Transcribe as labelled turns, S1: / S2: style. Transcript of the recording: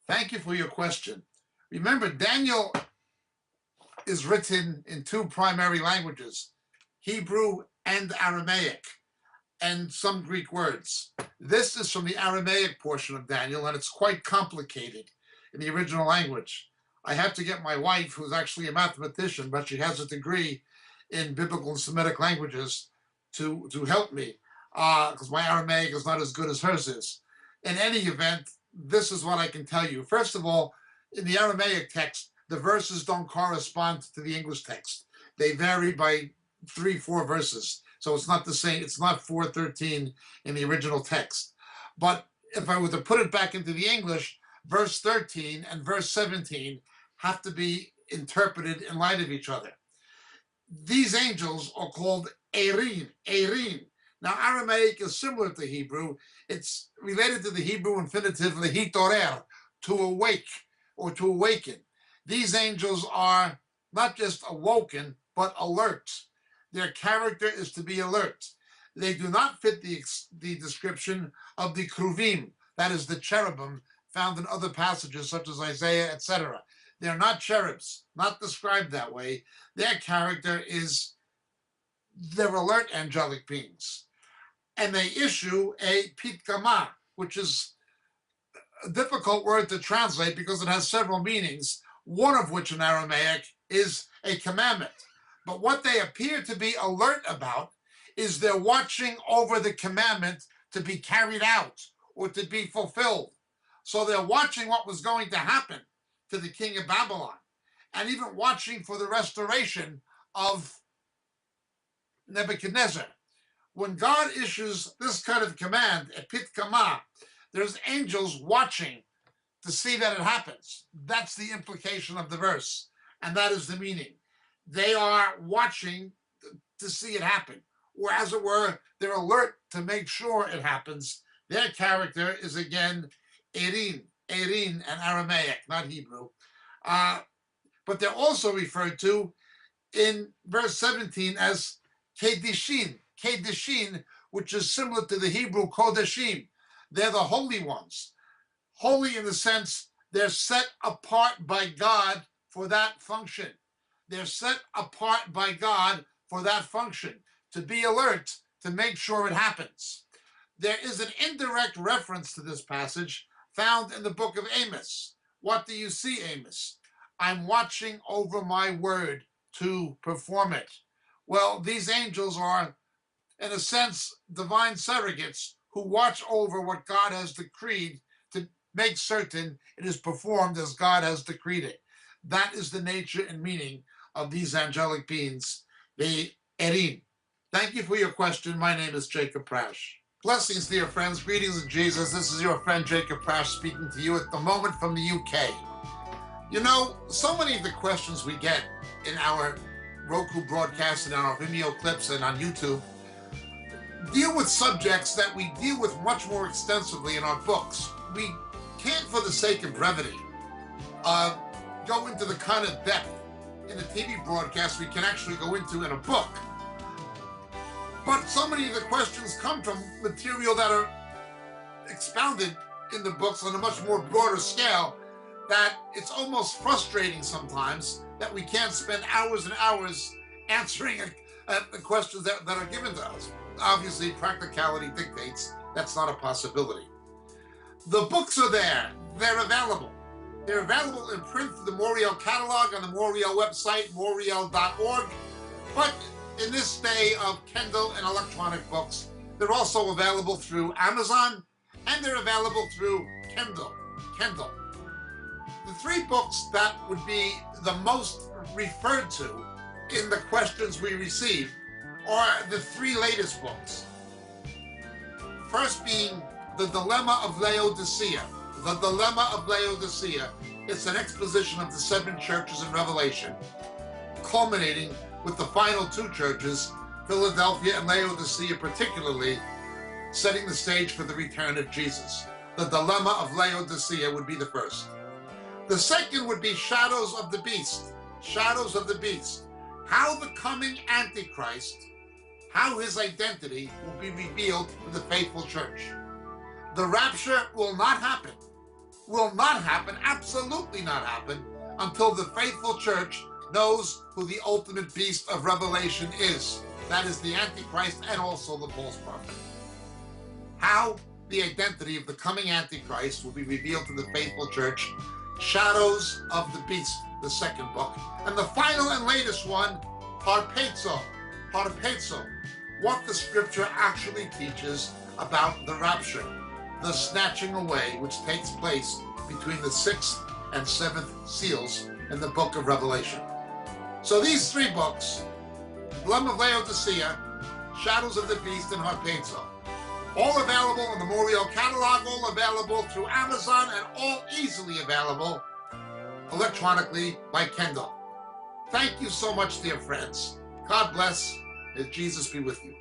S1: Thank you for your question. Remember, Daniel is written in two primary languages, Hebrew and Aramaic, and some Greek words. This is from the Aramaic portion of Daniel, and it's quite complicated in the original language. I have to get my wife, who's actually a mathematician, but she has a degree in biblical and Semitic languages, to help me, because my Aramaic is not as good as hers is. In any event, this is what I can tell you. First of all, in the Aramaic text, the verses don't correspond to the English text. They vary by 3, 4 verses. So it's not the same. It's not 4:13 in the original text. But if I were to put it back into the English, verse 13 and verse 17 have to be interpreted in light of each other. These angels are called Erin, Erin. Now, Aramaic is similar to Hebrew. It's related to the Hebrew infinitive lehitorer, to awake or to awaken. These angels are not just awoken, but alert. Their character is to be alert. They do not fit the description of the kruvim, that is the cherubim, found in other passages such as Isaiah, etc. They're not cherubs, not described that way. Their character is they're alert angelic beings. And they issue a pitkama, which is a difficult word to translate because it has several meanings, one of which in Aramaic is a commandment. But what they appear to be alert about is they're watching over the commandment to be carried out or to be fulfilled. So they're watching what was going to happen to the king of Babylon, and even watching for the restoration of Nebuchadnezzar. When God issues this kind of command, epit kama, there's angels watching to see that it happens. That's the implication of the verse, and that is the meaning. They are watching to see it happen, or as it were, they're alert to make sure it happens. Their character is again Erin, Erin, and Aramaic, not Hebrew. But they're also referred to in verse 17 as Kedishin, Kedishin, which is similar to the Hebrew Kodeshim. They're the holy ones. Holy in the sense they're set apart by God for that function. They're set apart by God for that function, to be alert, to make sure it happens. There is an indirect reference to this passage found in the book of Amos. What do you see, Amos? I'm watching over my word to perform it. Well, these angels are, in a sense, divine surrogates who watch over what God has decreed to make certain it is performed as God has decreed it. That is the nature and meaning of these angelic beings, the Erin. Thank you for your question. My name is Jacob Prasch. Blessings, dear friends. Greetings in Jesus. This is your friend Jacob Prasch speaking to you at the moment from the UK. You know, so many of the questions we get in our Roku broadcasts and on our Vimeo clips and on YouTube deal with subjects that we deal with much more extensively in our books. We can't, for the sake of brevity, go into the kind of depth in a TV broadcast we can actually go into in a book. But so many of the questions come from material that are expounded in the books on a much more broader scale that it's almost frustrating sometimes that we can't spend hours and hours answering the questions that are given to us. Obviously, practicality dictates that's not a possibility. The books are there. They're available. They're available in print through the Moriel catalog on the Moriel website, moriel.org. But in this day of Kindle and electronic books, they're also available through Amazon, and they're available through Kindle. The 3 books that would be the most referred to in the questions we receive are the 3 latest books. First being The Dilemma of Laodicea. The Dilemma of Laodicea. It's an exposition of the 7 churches in Revelation, culminating with the final 2 churches, Philadelphia and Laodicea particularly, setting the stage for the return of Jesus. The Dilemma of Laodicea would be the first. The second would be Shadows of the Beast. Shadows of the Beast. How the coming Antichrist, how his identity will be revealed to the faithful church. The rapture will not happen will not happen, absolutely not happen, until the faithful church knows who the ultimate beast of Revelation is. That is the Antichrist and also the false prophet. How the identity of the coming Antichrist will be revealed to the faithful church. Shadows of the Beast, the second book. And the final and latest one, Harpazo. Harpazo. What the scripture actually teaches about the rapture, the snatching away which takes place between the 6th and 7th seals in the book of Revelation. So these 3 books, Gem of Laodicea, Shadows of the Beast, and Harpazo, all available in the Moriel catalog, all available through Amazon, and all easily available electronically by Kindle. Thank you so much, dear friends. God bless. May Jesus be with you.